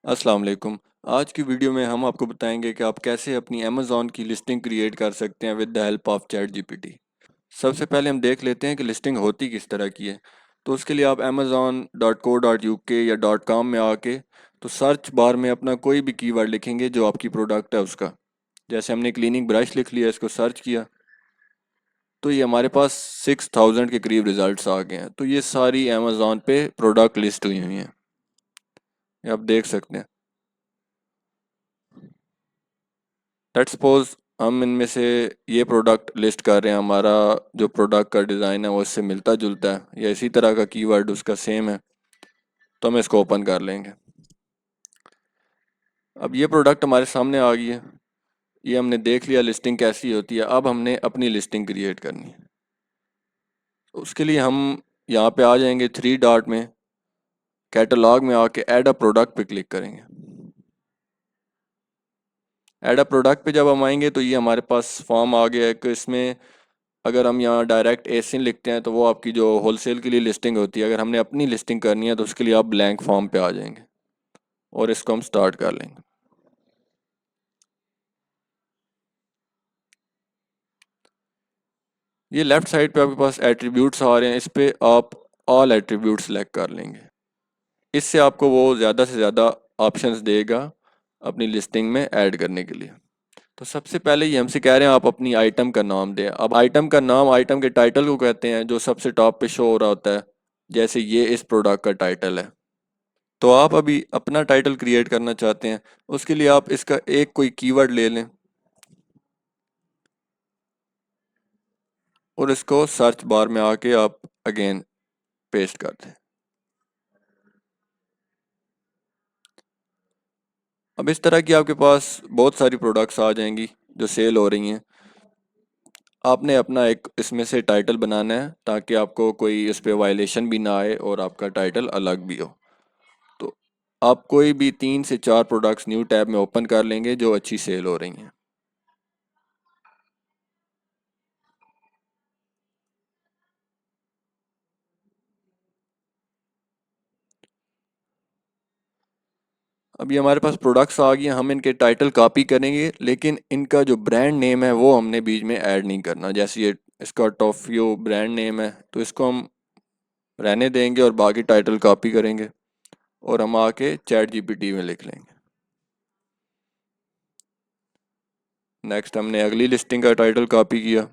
अस्सलाम वालेकुम। आज की वीडियो में हम आपको बताएंगे कि आप कैसे अपनी अमेज़ॉन की लिस्टिंग क्रिएट कर सकते हैं with the help of chat GPT. सबसे पहले हम देख लेते हैं कि लिस्टिंग होती किस तरह की है। तो उसके लिए आप amazon.co.uk या .com में आके तो सर्च बार में अपना कोई भी कीवर्ड लिखेंगे जो आपकी प्रोडक्ट है उसका। जैसे हमने क्लीनिंग ब्रश लिख लिया, इसको सर्च किया तो ये हमारे पास 6000 के करीब रिजल्ट्स आ गए हैं। तो ये सारी अमेज़ॉन पे प्रोडक्ट लिस्ट हुई हुई हैं, ये आप देख सकते हैं। लेट्स सपोज हम इनमें से ये प्रोडक्ट लिस्ट कर रहे हैं, हमारा जो प्रोडक्ट का डिज़ाइन है वो इससे मिलता जुलता है या इसी तरह का कीवर्ड उसका सेम है, तो हम इसको ओपन कर लेंगे। अब ये प्रोडक्ट हमारे सामने आ गई है, ये हमने देख लिया लिस्टिंग कैसी होती है। अब हमने अपनी लिस्टिंग क्रिएट करनी है। उसके लिए हम यहाँ पे आ जाएंगे थ्री डॉट में, कैटलॉग में आके ऐड अ प्रोडक्ट पे क्लिक करेंगे। ऐड अ प्रोडक्ट पे जब हम आएंगे तो ये हमारे पास फॉर्म आ गया है कि इसमें अगर हम यहाँ डायरेक्ट एसिन लिखते हैं तो वो आपकी जो होलसेल के लिए लिस्टिंग होती है। अगर हमने अपनी लिस्टिंग करनी है तो उसके लिए आप ब्लैंक फॉर्म पे आ जाएंगे और इसको हम स्टार्ट कर लेंगे। ये लेफ्ट साइड पे आपके पास एट्रीब्यूट्स आ रहे हैं, इस पे आप ऑल एट्रीब्यूट सेलेक्ट कर लेंगे। इससे आपको वो ज़्यादा से ज़्यादा ऑप्शंस देगा अपनी लिस्टिंग में ऐड करने के लिए। तो सबसे पहले ये हमसे कह रहे हैं आप अपनी आइटम का नाम दें। अब आइटम का नाम आइटम के टाइटल को कहते हैं, जो सबसे टॉप पे शो हो रहा होता है, जैसे ये इस प्रोडक्ट का टाइटल है। तो आप अभी अपना टाइटल क्रिएट करना चाहते हैं, उसके लिए आप इसका एक कोई कीवर्ड ले लें और इसको सर्च बार में आके आप अगेन पेस्ट कर दें। अब इस तरह की आपके पास बहुत सारी प्रोडक्ट्स आ जाएंगी जो सेल हो रही हैं। आपने अपना एक इसमें से टाइटल बनाना है ताकि आपको कोई इस पे वायलेशन भी ना आए और आपका टाइटल अलग भी हो। तो आप कोई भी 3 से 4 प्रोडक्ट्स न्यू टैब में ओपन कर लेंगे जो अच्छी सेल हो रही हैं। अब ये हमारे पास प्रोडक्ट्स आ गए हैं, हम इनके टाइटल कॉपी करेंगे लेकिन इनका जो ब्रांड नेम है वो हमने बीच में ऐड नहीं करना। जैसे ये इसका टॉफियो ब्रांड नेम है तो इसको हम रहने देंगे और बाकी टाइटल कॉपी करेंगे और हम आके चैट जीपीटी में लिख लेंगे। नेक्स्ट हमने अगली लिस्टिंग का टाइटल कॉपी किया।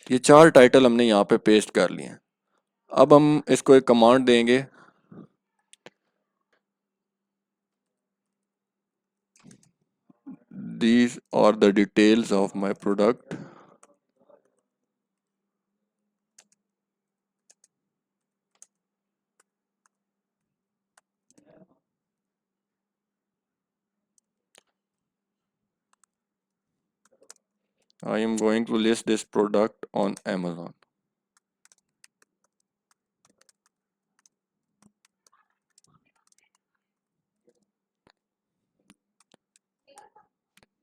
ये 4 टाइटल हमने यहाँ पे पेस्ट कर लिए हैं। अब हम इसको एक कमांड देंगे, these are the details of my product, I am going to list this product on Amazon.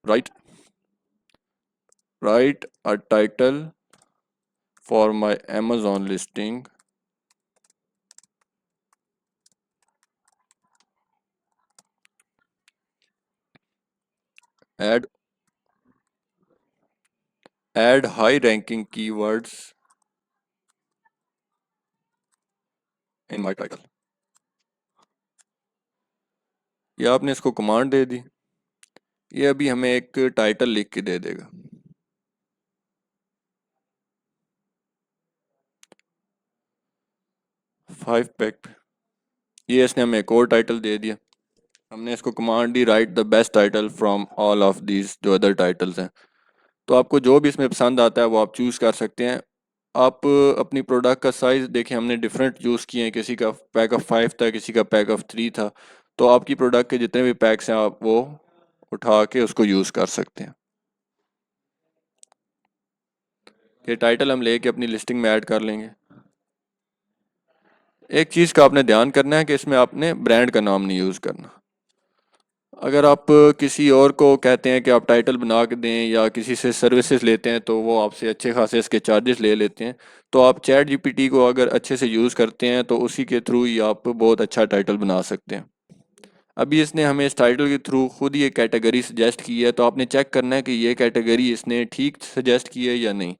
Write write a title for my Amazon listing. Add add high ranking keywords in my title. ये आपने इसको command दे दी, ये अभी हमें एक title लिख के दे देगा। 5 पैक, ये इसने हमें एक और टाइटल दे दिया। हमने इसको command the right the best title from all of these, जो अदर टाइटल्स हैं। तो आपको जो भी इसमें पसंद आता है वो आप चूज़ कर सकते हैं। आप अपनी प्रोडक्ट का साइज़ देखिए, हमने डिफरेंट यूज़ किए हैं, किसी का पैक ऑफ 5 था, किसी का पैक ऑफ 3 था। तो आपकी प्रोडक्ट के जितने भी पैक्स हैं आप वो उठा के उसको यूज़ कर सकते हैं। ये टाइटल हम लेके अपनी लिस्टिंग में ऐड कर लेंगे। एक चीज़ का आपने ध्यान करना है कि इसमें आपने ब्रांड का नाम नहीं यूज़ करना। अगर आप किसी और को कहते हैं कि आप टाइटल बना के दें या किसी से सर्विसेज लेते हैं तो वो आपसे अच्छे खासे इसके चार्जेस ले लेते हैं। तो आप चैट जीपीटी को अगर अच्छे से यूज़ करते हैं तो उसी के थ्रू ही आप बहुत अच्छा टाइटल बना सकते हैं। अभी इसने हमें इस टाइटल के थ्रू खुद ही एक कैटेगरी सजेस्ट की है, तो आपने चेक करना है कि ये कैटेगरी इसने ठीक सजेस्ट की है या नहीं।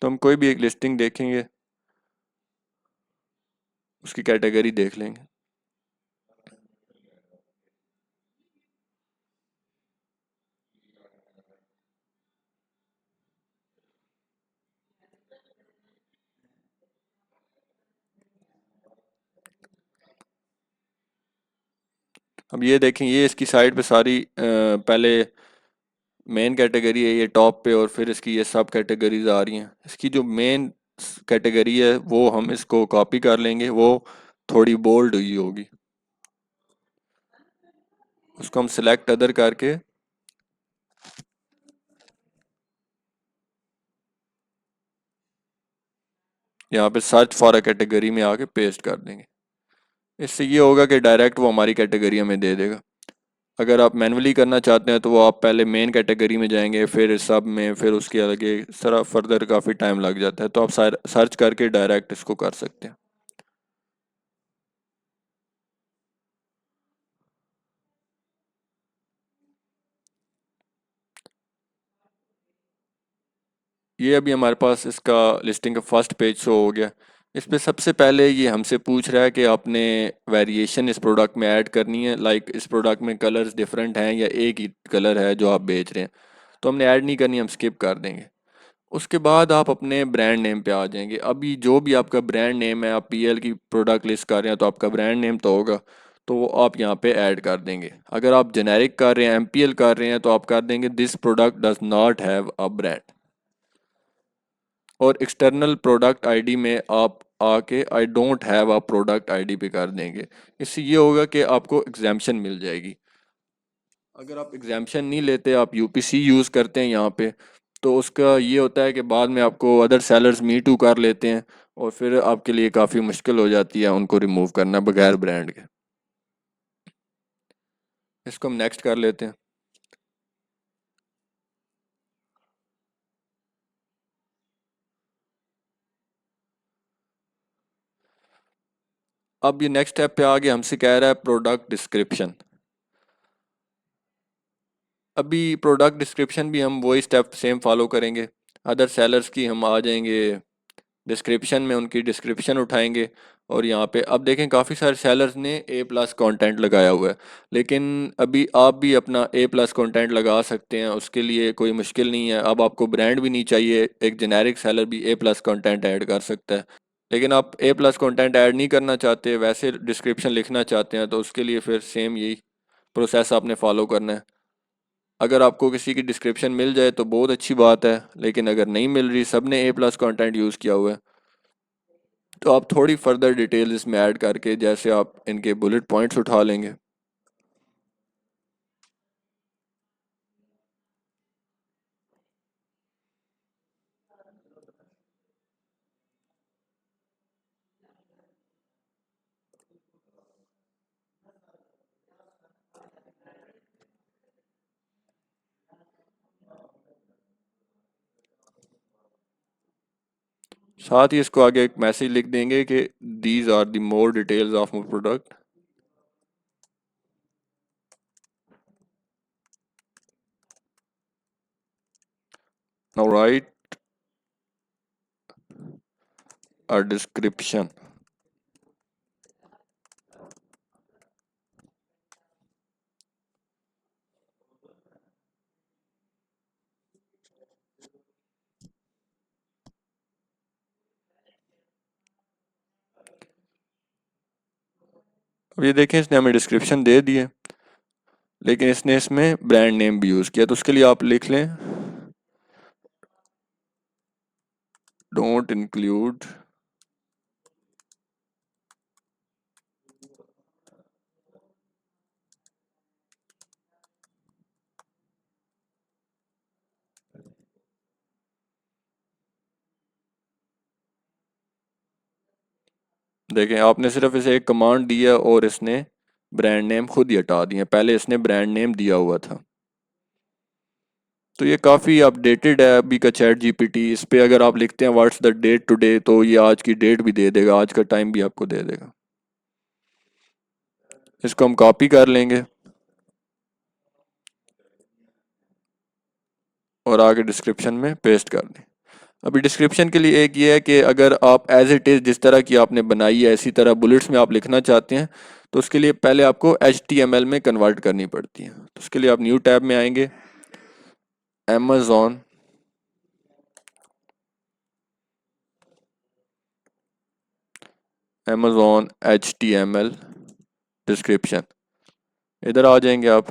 तो हम कोई भी एक लिस्टिंग देखेंगे, उसकी कैटेगरी देख लेंगे। अब ये देखें, ये इसकी साइड पे सारी पहले मेन कैटेगरी है ये टॉप पे, और फिर इसकी ये सब कैटेगरीज आ रही हैं। इसकी जो मेन कैटेगरी है वो हम इसको कॉपी कर लेंगे, वो थोड़ी बोल्ड हुई होगी, उसको हम सिलेक्ट अदर करके यहाँ पे सर्च फॉर अ कैटेगरी में आके पेस्ट कर देंगे। इससे ये होगा कि डायरेक्ट वो हमारी कैटेगरी हमें दे देगा। अगर आप मैन्युअली करना चाहते हैं तो वो आप पहले मेन कैटेगरी में जाएंगे, फिर सब में, फिर उसके आगे सारा फर्दर काफ़ी टाइम लग जाता है। तो आप सर्च करके डायरेक्ट इसको कर सकते हैं। ये अभी हमारे पास इसका लिस्टिंग का फर्स्ट पेज शो हो गया। इस पे सबसे पहले ये हमसे पूछ रहा है कि आपने वेरिएशन इस प्रोडक्ट में ऐड करनी है, लाइक इस प्रोडक्ट में कलर्स डिफरेंट हैं या एक ही कलर है जो आप बेच रहे हैं। तो हमने ऐड नहीं करनी, हम स्किप कर देंगे। उसके बाद आप अपने ब्रांड नेम पे आ जाएंगे। अभी जो भी आपका ब्रांड नेम है, आप पीएल की प्रोडक्ट लिस्ट कर रहे हैं तो आपका ब्रांड नेम तो होगा, तो वो आप यहाँ पे ऐड कर देंगे। अगर आप जेनेरिक कर रहे हैं, एमपीएल कर रहे हैं, तो आप कर देंगे this product does not have a brand. और एक्सटर्नल प्रोडक्ट आईडी में आप आके I don't have a product ID पे कर देंगे। इससे ये होगा कि आपको एग्जाम्पशन मिल जाएगी। अगर आप एग्जाम्पशन नहीं लेते, आप यूपीसी यूज़ करते हैं यहाँ पे, तो उसका ये होता है कि बाद में आपको अदर सेलर्स मी टू कर लेते हैं, और फिर आपके लिए काफ़ी मुश्किल हो जाती है उनको रिमूव करना बगैर ब्रांड के। इसको हम नेक्स्ट कर लेते हैं। अब ये नेक्स्ट स्टेप पे आगे हमसे कह रहा है प्रोडक्ट डिस्क्रिप्शन। अभी प्रोडक्ट डिस्क्रिप्शन भी हम वही स्टेप सेम फॉलो करेंगे। अदर सेलर्स की हम आ जाएंगे डिस्क्रिप्शन में, उनकी डिस्क्रिप्शन उठाएंगे, और यहाँ पे अब देखें काफ़ी सारे सेलर्स ने ए प्लस कंटेंट लगाया हुआ है। लेकिन अभी आप भी अपना ए प्लस कंटेंट लगा सकते हैं, उसके लिए कोई मुश्किल नहीं है। अब आपको ब्रांड भी नहीं चाहिए, एक जेनेरिक सेलर भी ए प्लस कंटेंट ऐड कर सकता है। लेकिन आप ए प्लस कंटेंट ऐड नहीं करना चाहते, वैसे डिस्क्रिप्शन लिखना चाहते हैं, तो उसके लिए फिर सेम यही प्रोसेस आपने फॉलो करना है। अगर आपको किसी की डिस्क्रिप्शन मिल जाए तो बहुत अच्छी बात है, लेकिन अगर नहीं मिल रही, सब ने ए प्लस कंटेंट यूज़ किया हुआ है, तो आप थोड़ी फर्दर डिटेल इसमें ऐड करके, जैसे आप इनके बुलेट पॉइंट्स उठा लेंगे। साथ ही इसको आगे एक मैसेज लिख देंगे कि these are the more details of my product. Now write a description. अब ये देखें, इसने हमें डिस्क्रिप्शन दे दी है, लेकिन इसने इसमें ब्रांड नेम भी यूज़ किया, तो उसके लिए आप लिख लें डोंट इंक्लूड देखें आपने सिर्फ इसे एक कमांड दिया और इसने ब्रांड नेम खुद ही हटा दिए, पहले इसने ब्रांड नेम दिया हुआ था। तो ये काफ़ी अपडेटेड है अभी का चैट जीपीटी। इस पे अगर आप लिखते हैं व्हाट्स द डेट टुडे तो ये आज की डेट भी दे देगा, आज का टाइम भी आपको दे देगा। इसको हम कॉपी कर लेंगे और आगे डिस्क्रिप्शन में पेस्ट कर दें। अभी डिस्क्रिप्शन के लिए एक ये है कि अगर आप एज इट इज़ जिस तरह की आपने बनाई है इसी तरह बुलेट्स में आप लिखना चाहते हैं तो उसके लिए पहले आपको HTML में कन्वर्ट करनी पड़ती है। तो उसके लिए आप न्यू टैब में आएंगे, Amazon HTML डिस्क्रिप्शन, इधर आ जाएंगे आप,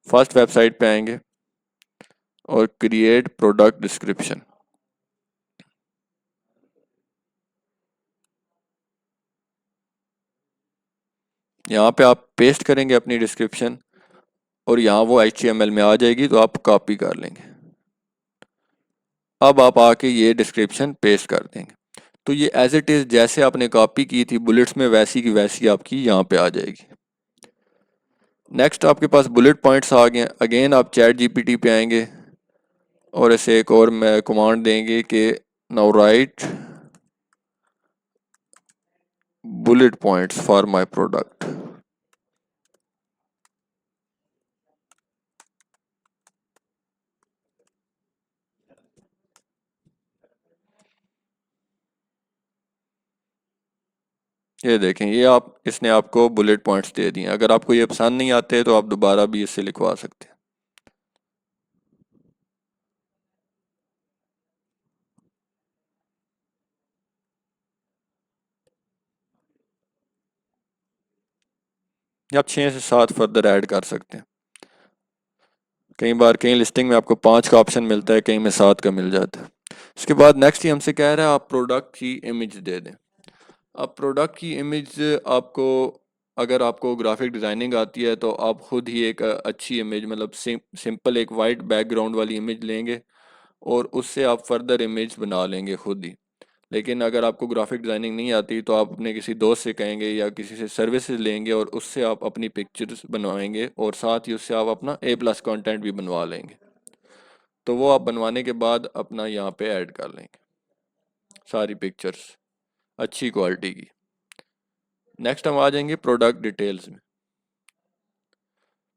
फर्स्ट वेबसाइट पे आएंगे और क्रिएट प्रोडक्ट डिस्क्रिप्शन। यहाँ पे आप पेस्ट करेंगे अपनी डिस्क्रिप्शन और यहाँ वो HTML में आ जाएगी तो आप कॉपी कर लेंगे। अब आप आके ये डिस्क्रिप्शन पेस्ट कर देंगे तो ये एज इट इज़ जैसे आपने कॉपी की थी बुलेट्स में वैसी की वैसी आपकी यहाँ पे आ जाएगी। नेक्स्ट आपके पास बुलेट पॉइंट्स आ गए, अगेन आप चैट जीपीटी पे आएंगे और ऐसे एक और मैं कमांड देंगे कि now right bullet points for my product. ये देखें, ये आप इसने आपको बुलेट पॉइंट्स दे दिए। अगर आपको ये पसंद नहीं आते तो आप दोबारा भी इससे लिखवा सकते हैं। या आप 6 से 7 फर्दर ऐड कर सकते हैं। कई बार कई लिस्टिंग में आपको 5 का ऑप्शन मिलता है, कहीं में 7 का मिल जाता है। इसके बाद नेक्स्ट ही हमसे कह रहा है आप प्रोडक्ट की इमेज दे दें। अब प्रोडक्ट की इमेज आपको, अगर आपको ग्राफिक डिज़ाइनिंग आती है तो आप खुद ही एक अच्छी इमेज मतलब सिंपल एक वाइट बैकग्राउंड वाली इमेज लेंगे और उससे आप फर्दर इमेज बना लेंगे खुद ही। लेकिन अगर आपको ग्राफिक डिज़ाइनिंग नहीं आती तो आप अपने किसी दोस्त से कहेंगे या किसी से सर्विसेज लेंगे और उससे आप अपनी पिक्चर्स बनवाएंगे और साथ ही उससे आप अपना A+ कंटेंट भी बनवा लेंगे। तो वो आप बनवाने के बाद अपना यहाँ पे ऐड कर लेंगे सारी पिक्चर्स अच्छी क्वालिटी की। नेक्स्ट हम आ जाएंगे प्रोडक्ट डिटेल्स में।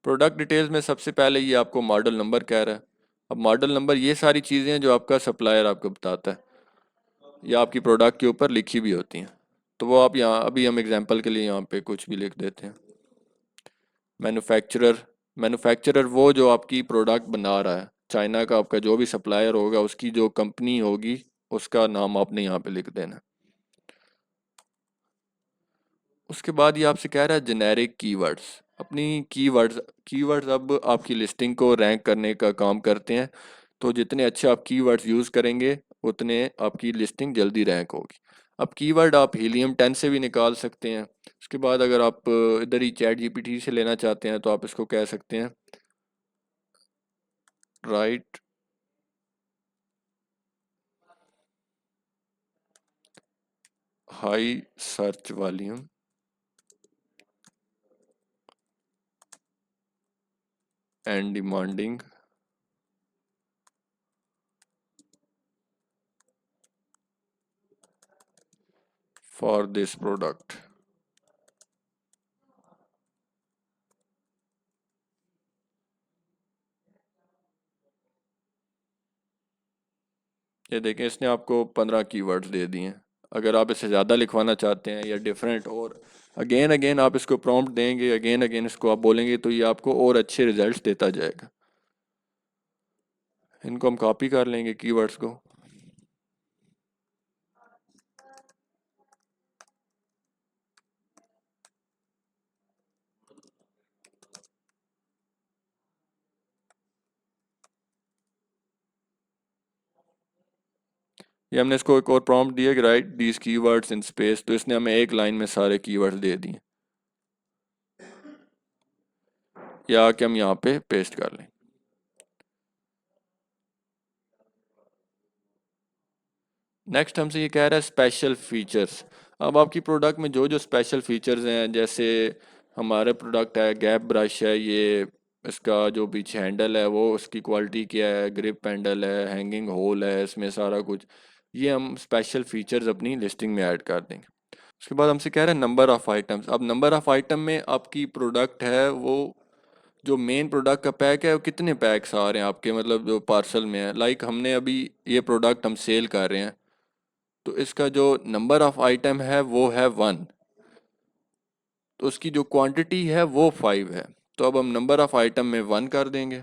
प्रोडक्ट डिटेल्स में सबसे पहले ये आपको मॉडल नंबर कह रहा है। अब मॉडल नंबर ये सारी चीज़ें हैं जो आपका सप्लायर आपको बताता है या आपकी प्रोडक्ट के ऊपर लिखी भी होती हैं। तो वो आप यहाँ अभी हम एग्जांपल के लिए यहाँ पे कुछ भी लिख देते हैं। मैन्युफैक्चरर, मैन्युफैक्चरर वो जो आपकी प्रोडक्ट बना रहा है, चाइना का आपका जो भी सप्लायर होगा उसकी जो कंपनी होगी उसका नाम आपने यहाँ पे लिख देना। उसके बाद ये आपसे कह रहा है जेनेरिक कीवर्ड्स। अपनी कीवर्ड्स अब आपकी लिस्टिंग को रैंक करने का काम करते हैं। तो जितने अच्छे आप कीवर्ड्स यूज़ करेंगे उतने आपकी लिस्टिंग जल्दी रैंक होगी। अब कीवर्ड आप हीलियम 10 से भी निकाल सकते हैं। उसके बाद अगर आप इधर ही चैट जीपीटी से लेना चाहते हैं तो आप इसको कह सकते हैं right high search volume and demanding for this product. ये देखें इसने आपको 15 कीवर्ड्स दे दिए हैं। अगर आप इसे ज़्यादा लिखवाना चाहते हैं या डिफरेंट और अगेन अगेन आप इसको प्रॉम्प्ट देंगे, अगेन अगेन इसको आप बोलेंगे तो ये आपको और अच्छे रिजल्ट्स देता जाएगा। इनको हम कॉपी कर लेंगे कीवर्ड्स को। ये हमने इसको एक और प्रॉम्प्ट दिया कि right these keywords in space, तो इसने हमें एक लाइन में सारे कीवर्ड्स दे दिए, या कि हम यहाँ पे पेस्ट कर लें। नेक्स्ट हमसे ये कह रहा है स्पेशल फीचर्स। अब आपकी प्रोडक्ट में जो जो स्पेशल फीचर्स हैं, जैसे हमारे प्रोडक्ट है गैप ब्रश है, ये इसका जो पीछे हैंडल है वो उसकी क्वालिटी क्या है, ग्रिप हैंडल है, हैंगिंग होल है, इसमें सारा कुछ, ये हम स्पेशल फीचर्स अपनी लिस्टिंग में ऐड कर देंगे। उसके बाद हमसे कह रहे हैं नंबर ऑफ़ आइटम्स। अब नंबर ऑफ़ आइटम में आपकी प्रोडक्ट है वो जो मेन प्रोडक्ट का पैक है वो कितने पैक्स आ रहे हैं आपके, मतलब जो पार्सल में है। लाइक हमने अभी ये प्रोडक्ट हम सेल कर रहे हैं, तो इसका जो नंबर ऑफ़ आइटम है वो है 1, तो उसकी जो क्वांटिटी है वो 5 है। तो अब हम नंबर ऑफ़ आइटम में 1 कर देंगे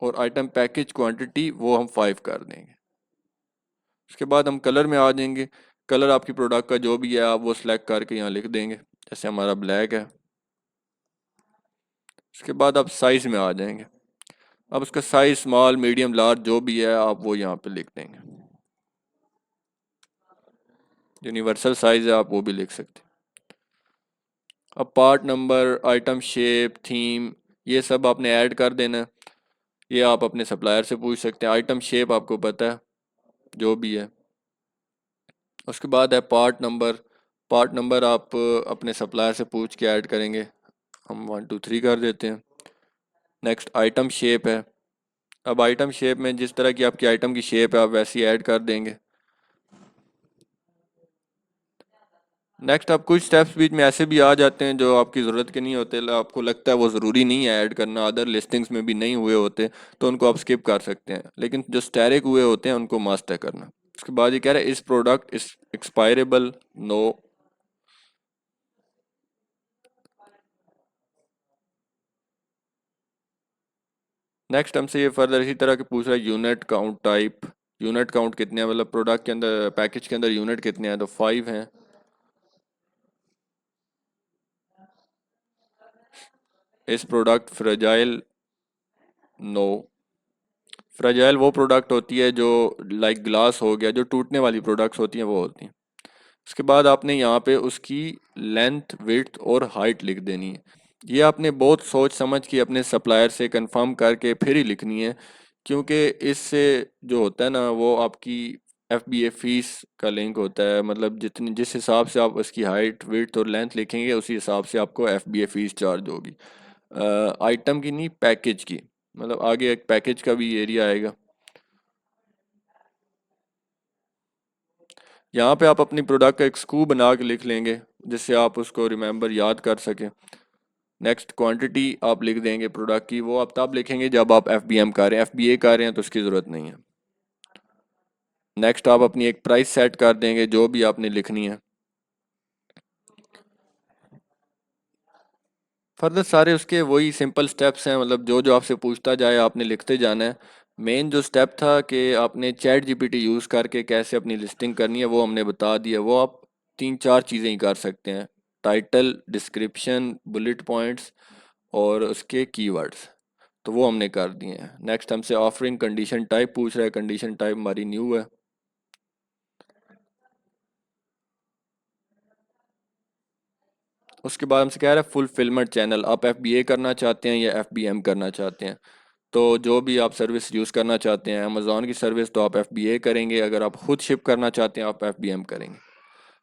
और आइटम पैकेज क्वांटिटी वो हम 5 कर देंगे। उसके बाद हम कलर में आ जाएंगे। कलर आपकी प्रोडक्ट का जो भी है आप वो सिलेक्ट करके यहाँ लिख देंगे, जैसे हमारा ब्लैक है। उसके बाद आप साइज़ में आ जाएंगे। अब उसका साइज़ स्मॉल मीडियम लार्ज जो भी है आप वो यहाँ पे लिख देंगे। यूनिवर्सल साइज़ है आप वो भी लिख सकते हैं। अब part number, item shape, theme, ये सब आपने ऐड कर देना है। ये आप अपने सप्लायर से पूछ सकते हैं। आइटम शेप आपको पता है जो भी है। उसके बाद है पार्ट नंबर। पार्ट नंबर आप अपने सप्लायर से पूछ के ऐड करेंगे। हम 1 2 3 कर देते हैं। नेक्स्ट आइटम शेप है। अब आइटम शेप में जिस तरह की आपकी आइटम की शेप है आप वैसी ऐड कर देंगे। नेक्स्ट आप कुछ स्टेप्स बीच में ऐसे भी आ जाते हैं जो आपकी ज़रूरत के नहीं होते, आपको लगता है वो ज़रूरी नहीं है ऐड करना, अदर लिस्टिंग्स में भी नहीं हुए होते, तो उनको आप स्किप कर सकते हैं। लेकिन जो स्टैटिक हुए होते हैं उनको मस्ट है करना। उसके बाद ये कह रहा है इस प्रोडक्ट इस एक्सपायरेबल, नो। नेक्स्ट हमसे ये फर्दर इसी तरह के पूछ रहा है unit count type. Unit count कितने हैं, मतलब प्रोडक्ट के अंदर पैकेज के अंदर यूनिट कितने हैं, तो 5 हैं। इस प्रोडक्ट फ्रेजाइल, नो। फ्रेजाइल वो प्रोडक्ट होती है जो लाइक ग्लास हो गया, जो टूटने वाली प्रोडक्ट्स होती हैं वो होती हैं। उसके बाद आपने यहाँ पे उसकी लेंथ, विड्थ और हाइट लिख देनी है। ये आपने बहुत सोच समझ के अपने सप्लायर से कंफर्म करके फिर ही लिखनी है, क्योंकि इससे जो होता है ना वो आपकी FBA फीस का लिंक होता है। मतलब जितनी जिस हिसाब से आप उसकी हाइट, विड्थ और लेंथ लिखेंगे उसी हिसाब से आपको FBA फीस चार्ज होगी। आइटम की नहीं, पैकेज की। मतलब आगे एक पैकेज का भी एरिया आएगा। यहाँ पे आप अपनी प्रोडक्ट का एक स्कूप बना के लिख लेंगे जिससे आप उसको रिमेंबर याद कर सकें। नेक्स्ट क्वांटिटी आप लिख देंगे प्रोडक्ट की, वो आप तब लिखेंगे जब आप FBM कर रहे हैं। FBA कर रहे हैं तो उसकी ज़रूरत नहीं है। नेक्स्ट आप अपनी एक प्राइस सेट कर देंगे जो भी आपने लिखनी है। फर्दर सारे उसके वही सिंपल स्टेप्स हैं, मतलब जो जो आपसे पूछता जाए आपने लिखते जाना है। मेन जो स्टेप था कि आपने चैट GPT यूज़ करके कैसे अपनी लिस्टिंग करनी है वो हमने बता दिया। वो आप 3 4 चीज़ें ही कर सकते हैं, टाइटल, डिस्क्रिप्शन, बुलेट पॉइंट्स और उसके कीवर्ड्स, तो वो हमने कर दिए हैं। नेक्स्ट हमसे ऑफरिंग कंडीशन टाइप पूछ रहा है। कंडीशन टाइप हमारी न्यू है। उसके बाद हमसे कह रहा है फुलफिलमेंट चैनल, आप FBA करना चाहते हैं या FBM करना चाहते हैं। तो जो भी आप सर्विस यूज़ करना चाहते हैं, अमेज़ॉन की सर्विस, तो आप FBA करेंगे। अगर आप खुद शिप करना चाहते हैं आप FBM करेंगे।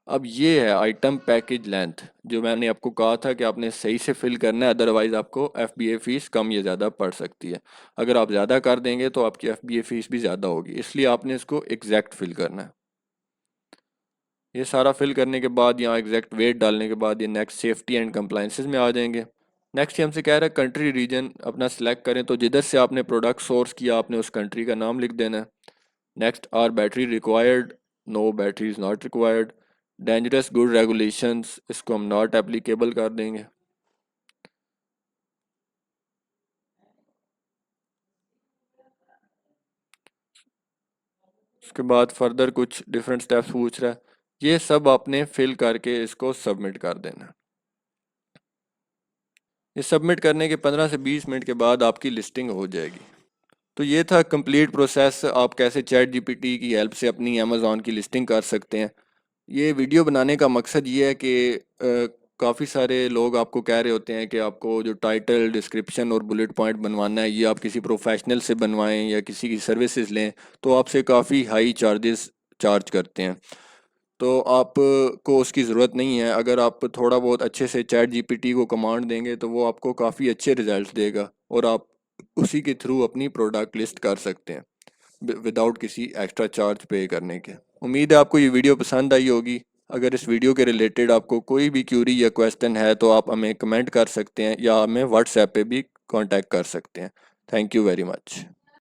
अब ये है आइटम पैकेज लेंथ, जो मैंने आपको कहा था कि आपने सही से फिल करना है, अदरवाइज़ आपको FBA फ़ीस कम या ज़्यादा पड़ सकती है। अगर आप ज़्यादा कर देंगे तो आपकी FBA फ़ीस भी ज़्यादा होगी, इसलिए आपने इसको एग्जैक्ट फिल करना है। ये सारा फिल करने के बाद यहाँ एग्जैक्ट वेट डालने के बाद ये नेक्स्ट सेफ्टी एंड कंप्लाइंसेस में आ जाएंगे। नेक्स्ट ये हमसे कह रहा है कंट्री रीजन अपना सिलेक्ट करें, तो जिधर से आपने प्रोडक्ट सोर्स किया आपने उस कंट्री का नाम लिख देना है। Next, are battery required, no battery is not required. Dangerous good regulations, इसको हम नॉट एप्लीकेबल कर देंगे। उसके बाद फर्दर कुछ डिफरेंट स्टेप्स पूछ रहा है, ये सब आपने फिल करके इसको सबमिट कर देना। ये सबमिट करने के 15 से 20 मिनट के बाद आपकी लिस्टिंग हो जाएगी। तो ये था कंप्लीट प्रोसेस, आप कैसे चैट जीपीटी की हेल्प से अपनी अमेज़ॉन की लिस्टिंग कर सकते हैं। ये वीडियो बनाने का मकसद ये है कि काफ़ी सारे लोग आपको कह रहे होते हैं कि आपको जो टाइटल, डिस्क्रिप्शन और बुलेट पॉइंट बनवाना है, ये आप किसी प्रोफेशनल से बनवाएं या किसी की सर्विसेज लें तो आपसे काफ़ी हाई चार्जेस चार्ज करते हैं। तो आप को उसकी ज़रूरत नहीं है। अगर आप थोड़ा बहुत अच्छे से चैट जीपीटी को कमांड देंगे तो वो आपको काफ़ी अच्छे रिजल्ट्स देगा और आप उसी के थ्रू अपनी प्रोडक्ट लिस्ट कर सकते हैं विदाउट किसी एक्स्ट्रा चार्ज पे करने के। उम्मीद है आपको ये वीडियो पसंद आई होगी। अगर इस वीडियो के रिलेटेड आपको कोई भी क्यूरी या क्वेश्चन है तो आप हमें कमेंट कर सकते हैं या हमें व्हाट्सएप पे भी कांटेक्ट कर सकते हैं। Thank you very much.